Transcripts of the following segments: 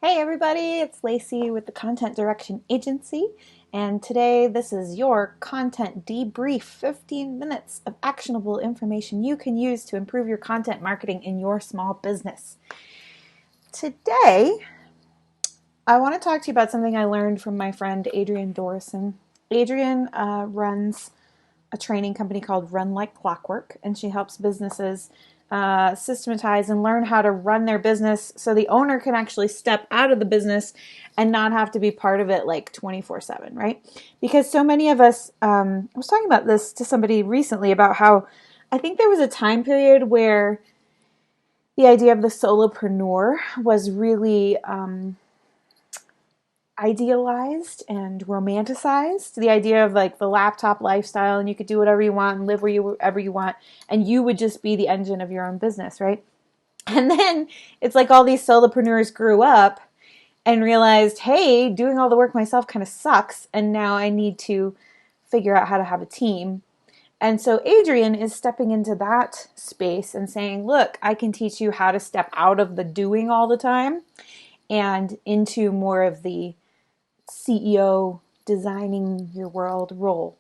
Hey everybody, it's Lacey with the Content Direction Agency, and today this is your content debrief 15 minutes of actionable information you can use to improve your content marketing in your small business. Today, I want to talk to you about something I learned from my friend Adrienne Dorison. Adrienne runs a training company called Run Like Clockwork, and she helps businesses systematize and learn how to run their business so the owner can actually step out of the business and not have to be part of it like 24/7, right? Because so many of us, I was talking about this to somebody recently about how I think there was a time period where the idea of the solopreneur was really idealized and romanticized. The idea of like the laptop lifestyle and you could do whatever you want and live wherever you want and you would just be the engine of your own business, right? And then it's like all these solopreneurs grew up and realized, hey, doing all the work myself kind of sucks and now I need to figure out how to have a team. And so Adrienne is stepping into that space and saying, look, I can teach you how to step out of the doing all the time and into more of the CEO designing your world role.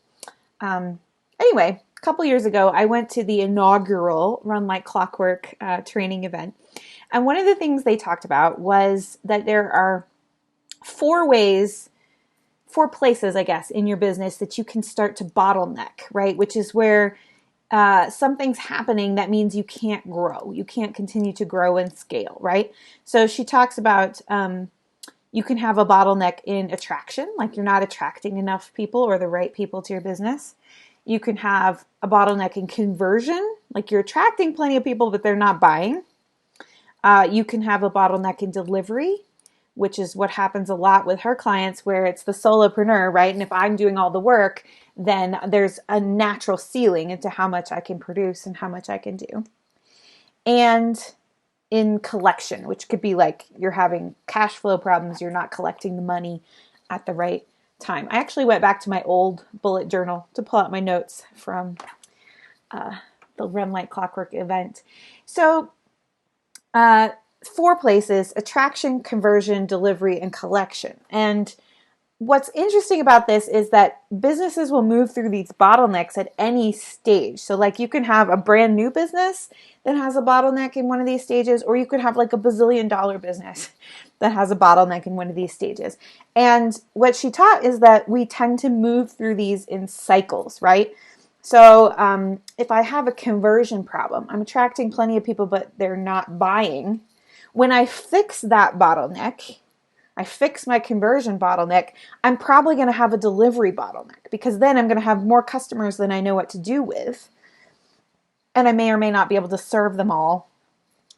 Anyway, a couple years ago, I went to the inaugural Run Like Clockwork training event. And one of the things they talked about was that there are four places, I guess, in your business that you can start to bottleneck, right? Which is where something's happening that means you can't grow. You can't continue to grow and scale, right? So she talks about you can have a bottleneck in attraction, like you're not attracting enough people or the right people to your business. You can have a bottleneck in conversion, like you're attracting plenty of people, but they're not buying. You can have a bottleneck in delivery, which is what happens a lot with her clients where it's the solopreneur, right? And if I'm doing all the work, then there's a natural ceiling into how much I can produce and how much I can do. And in collection, which could be like you're having cash flow problems, you're not collecting the money at the right time. I actually went back to my old bullet journal to pull out my notes from the Run Like Clockwork event. So, four places: attraction, conversion, delivery, and collection. And what's interesting about this is that businesses will move through these bottlenecks at any stage. So like you can have a brand new business that has a bottleneck in one of these stages, or you could have like a $bazillion business that has a bottleneck in one of these stages. And what she taught is that we tend to move through these in cycles, right? So if I have a conversion problem, I'm attracting plenty of people, but they're not buying. When I fix that bottleneck, I fix my conversion bottleneck, I'm probably going to have a delivery bottleneck because then I'm going to have more customers than I know what to do with. And I may or may not be able to serve them all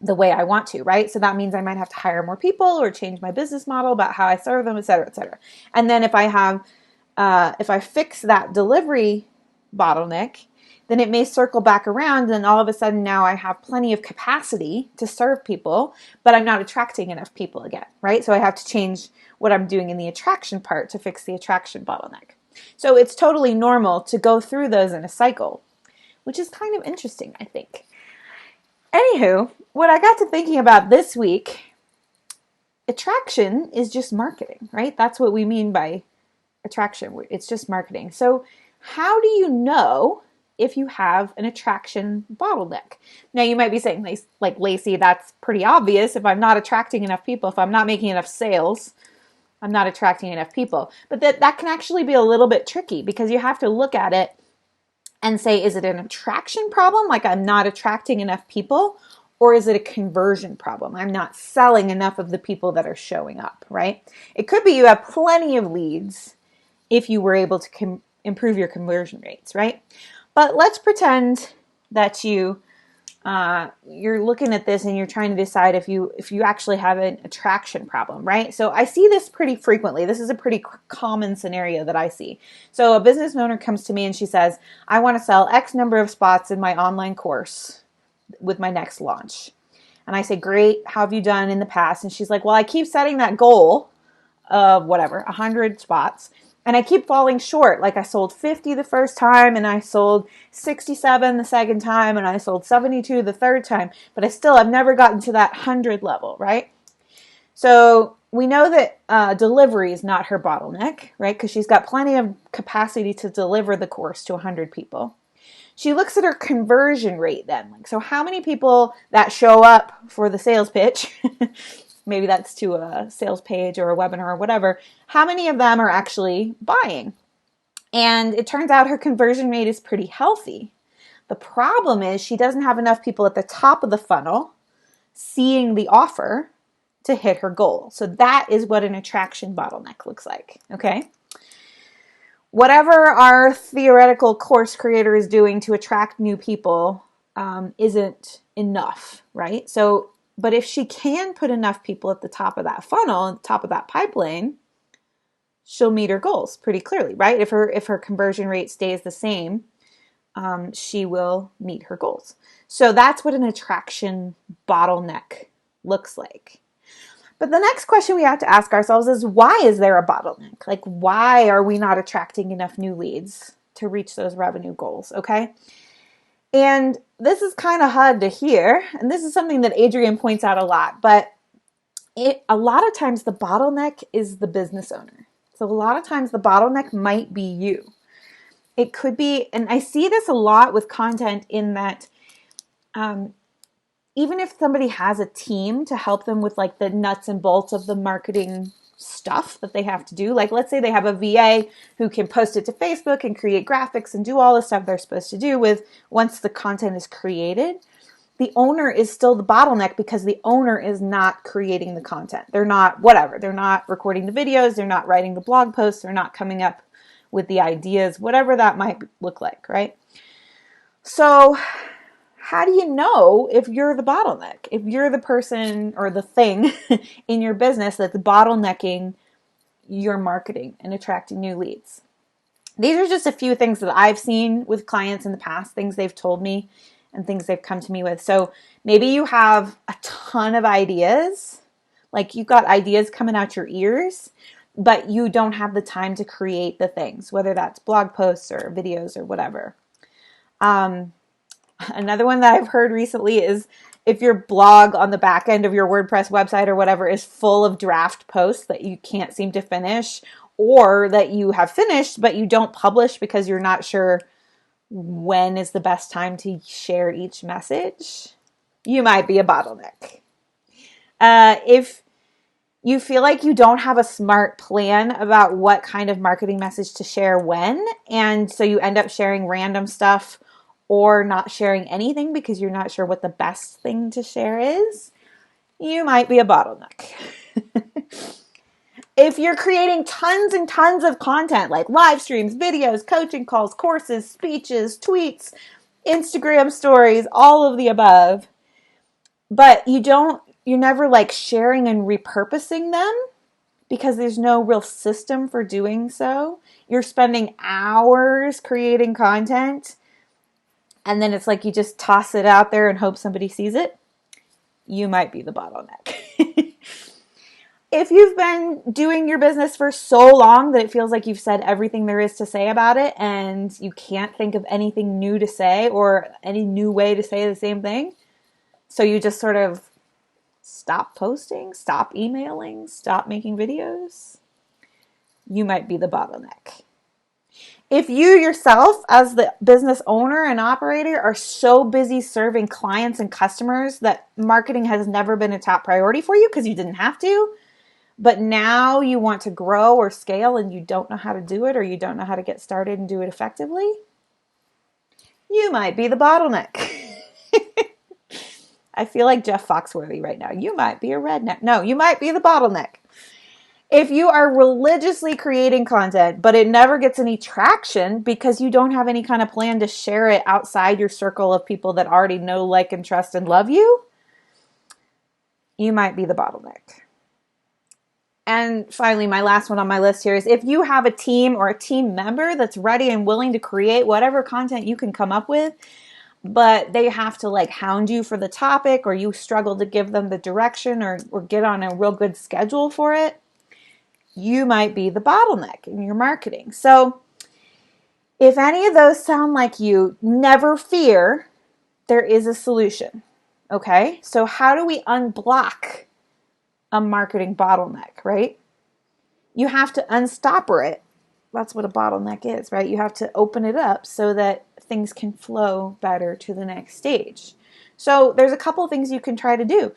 the way I want to, right? So that means I might have to hire more people or change my business model about how I serve them, et cetera, et cetera. And then if I fix that delivery bottleneck, then it may circle back around and all of a sudden now I have plenty of capacity to serve people, but I'm not attracting enough people again, right? So I have to change what I'm doing in the attraction part to fix the attraction bottleneck. So it's totally normal to go through those in a cycle, which is kind of interesting, I think. Anywho, what I got to thinking about this week, attraction is just marketing, right? That's what we mean by attraction. It's just marketing. So how do you know if you have an attraction bottleneck? Now you might be saying, like Lacey, that's pretty obvious. If I'm not attracting enough people, if I'm not making enough sales, I'm not attracting enough people. But that can actually be a little bit tricky because you have to look at it and say, is it an attraction problem? Like I'm not attracting enough people, or is it a conversion problem? I'm not selling enough of the people that are showing up, right? It could be you have plenty of leads if you were able to improve your conversion rates, right? But let's pretend that you're looking at this and you're trying to decide if you actually have an attraction problem, right? So I see this pretty frequently. This is a pretty common scenario that I see. So a business owner comes to me and she says, I want to sell X number of spots in my online course with my next launch. And I say, great, how have you done in the past? And she's like, well, I keep setting that goal of whatever, 100 spots. And I keep falling short. Like I sold 50 the first time and I sold 67 the second time and I sold 72 the third time. But I've never gotten to that 100 level, right? So we know that delivery is not her bottleneck, right? Because she's got plenty of capacity to deliver the course to 100 people. She looks at her conversion rate then. Like, so how many people that show up for the sales pitch, maybe that's to a sales page or a webinar or whatever, how many of them are actually buying? And it turns out her conversion rate is pretty healthy. The problem is she doesn't have enough people at the top of the funnel seeing the offer to hit her goal. So that is what an attraction bottleneck looks like, okay? Whatever our theoretical course creator is doing to attract new people isn't enough, right? So, but if she can put enough people at the top of that funnel, at the top of that pipeline, she'll meet her goals pretty clearly, right? If her conversion rate stays the same, she will meet her goals. So that's what an attraction bottleneck looks like. But the next question we have to ask ourselves is, why is there a bottleneck? Like, why are we not attracting enough new leads to reach those revenue goals, okay? And this is kind of hard to hear, and this is something that Adrienne points out a lot, but a lot of times the bottleneck is the business owner. So a lot of times the bottleneck might be you. It could be, and I see this a lot with content in that even if somebody has a team to help them with like the nuts and bolts of the marketing stuff that they have to do, like let's say they have a VA who can post it to Facebook and create graphics and do all the stuff they're supposed to do with once the content is created, the owner is still the bottleneck because the owner is not creating the content. They're not they're not recording the videos, they're not writing the blog posts, they're not coming up with the ideas, whatever that might look like, right? So how do you know if you're the bottleneck? If you're the person or the thing in your business that's bottlenecking your marketing and attracting new leads? These are just a few things that I've seen with clients in the past, things they've told me and things they've come to me with. So maybe you have a ton of ideas, like you've got ideas coming out your ears, but you don't have the time to create the things, whether that's blog posts or videos or whatever. Another one that I've heard recently is if your blog on the back end of your WordPress website or whatever is full of draft posts that you can't seem to finish, or that you have finished but you don't publish because you're not sure when is the best time to share each message, you might be a bottleneck. If you feel like you don't have a smart plan about what kind of marketing message to share when, and so you end up sharing random stuff or not sharing anything because you're not sure what the best thing to share is, you might be a bottleneck. If you're creating tons and tons of content like live streams, videos, coaching calls, courses, speeches, tweets, Instagram stories, all of the above, but you're never like sharing and repurposing them because there's no real system for doing so. You're spending hours creating content and then it's like you just toss it out there and hope somebody sees it. You might be the bottleneck. If you've been doing your business for so long that it feels like you've said everything there is to say about it and you can't think of anything new to say or any new way to say the same thing, so you just sort of stop posting, stop emailing, stop making videos, you might be the bottleneck. If you yourself, as the business owner and operator, are so busy serving clients and customers that marketing has never been a top priority for you because you didn't have to, but now you want to grow or scale and you don't know how to do it or you don't know how to get started and do it effectively, you might be the bottleneck. I feel like Jeff Foxworthy right now. You might be a redneck. No, you might be the bottleneck. If you are religiously creating content, but it never gets any traction because you don't have any kind of plan to share it outside your circle of people that already know, like, and trust and love you, you might be the bottleneck. And finally, my last one on my list here is if you have a team or a team member that's ready and willing to create whatever content you can come up with, but they have to like hound you for the topic, or you struggle to give them the direction or get on a real good schedule for it, you might be the bottleneck in your marketing. So if any of those sound like you, never fear, there is a solution. Okay? So how do we unblock a marketing bottleneck, right? You have to unstopper it. That's what a bottleneck is, right? You have to open it up so that things can flow better to the next stage. So there's a couple of things you can try to do.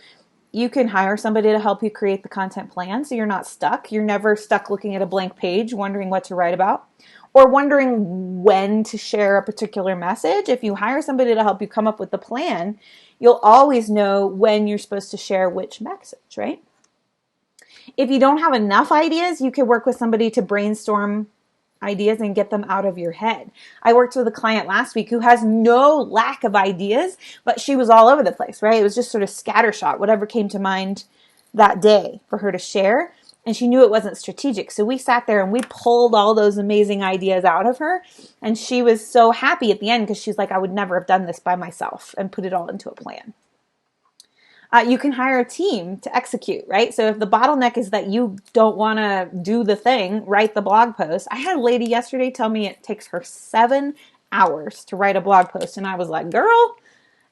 You can hire somebody to help you create the content plan so you're not stuck. You're never stuck looking at a blank page, wondering what to write about, or wondering when to share a particular message. If you hire somebody to help you come up with the plan, you'll always know when you're supposed to share which message, right? If you don't have enough ideas, you can work with somebody to brainstorm ideas and get them out of your head. I worked with a client last week who has no lack of ideas, but she was all over the place, right? It was just sort of scattershot, whatever came to mind that day for her to share. And she knew it wasn't strategic. So we sat there and we pulled all those amazing ideas out of her. And she was so happy at the end because she's like, I would never have done this by myself, and put it all into a plan. You can hire a team to execute, right? So if the bottleneck is that you don't want to do the thing, write the blog post. I had a lady yesterday tell me it takes her 7 hours to write a blog post. And I was like, girl,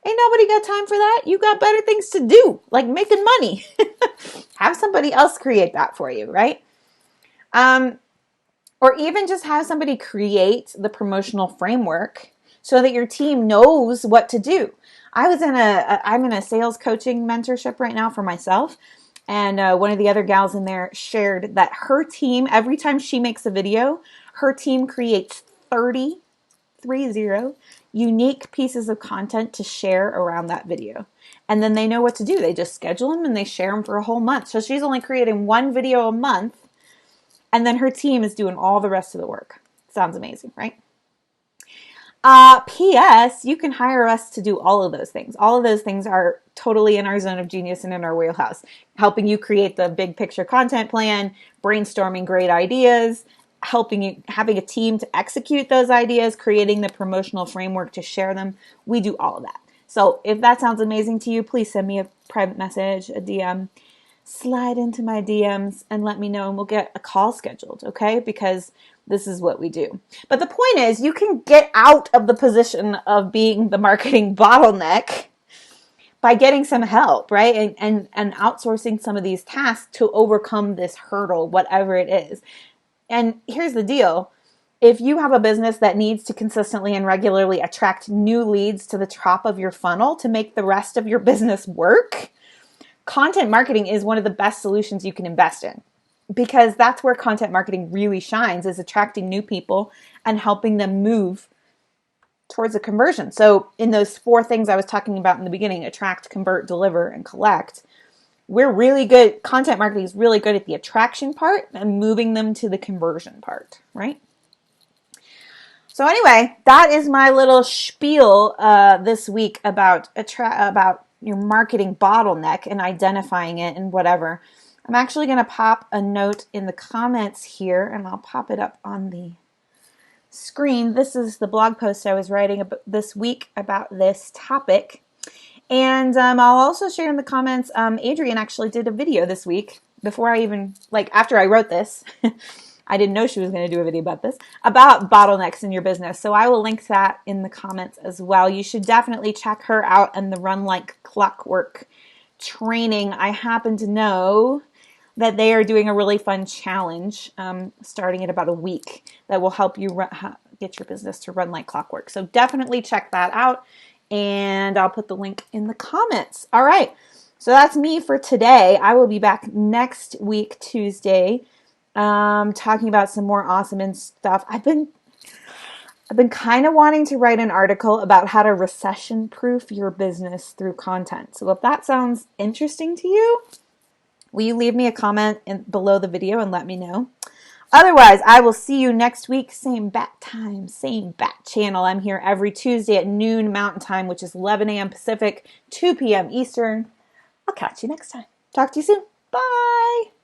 ain't nobody got time for that. You got better things to do, like making money. Have somebody else create that for you, right? Or even just have somebody create the promotional framework so that your team knows what to do. I'm in a sales coaching mentorship right now for myself. And one of the other gals in there shared that her team, every time she makes a video, her team creates 30 unique pieces of content to share around that video. And then they know what to do. They just schedule them and they share them for a whole month. So she's only creating one video a month. And then her team is doing all the rest of the work. Sounds amazing, right? P.S. You can hire us to do all of those things. All of those things are totally in our zone of genius and in our wheelhouse. Helping you create the big picture content plan, brainstorming great ideas, helping you, having a team to execute those ideas, creating the promotional framework to share them. We do all of that. So if that sounds amazing to you, please send me a private message, a DM. Slide into my DMs and let me know, and we'll get a call scheduled, okay? Because this is what we do. But the point is, you can get out of the position of being the marketing bottleneck by getting some help, right? And outsourcing some of these tasks to overcome this hurdle, whatever it is. And here's the deal. If you have a business that needs to consistently and regularly attract new leads to the top of your funnel to make the rest of your business work, content marketing is one of the best solutions you can invest in, because that's where content marketing really shines, is attracting new people and helping them move towards a conversion. So in those 4 things I was talking about in the beginning, attract, convert, deliver, and collect, we're really good. Content marketing is really good at the attraction part and moving them to the conversion part, right? So anyway, that is my little spiel this week about your marketing bottleneck and identifying it and whatever. I'm actually going to pop a note in the comments here, and I'll pop it up on the screen. This is the blog post I was writing about this week about this topic. And I'll also share in the comments, Adrienne actually did a video this week before I even, after I wrote this. I didn't know she was going to do a video about this, about bottlenecks in your business. So I will link that in the comments as well. You should definitely check her out and the Run Like Clockwork training. I happen to know that they are doing a really fun challenge starting in about a week that will help you get your business to run like clockwork. So definitely check that out, and I'll put the link in the comments. All right, so that's me for today. I will be back next week, Tuesday, talking about some more awesome stuff. I've been kind of wanting to write an article about how to recession-proof your business through content. So if that sounds interesting to you, will you leave me a comment below the video and let me know? Otherwise, I will see you next week. Same bat time, same bat channel. I'm here every Tuesday at noon Mountain Time, which is 11 a.m. Pacific, 2 p.m. Eastern. I'll catch you next time. Talk to you soon. Bye.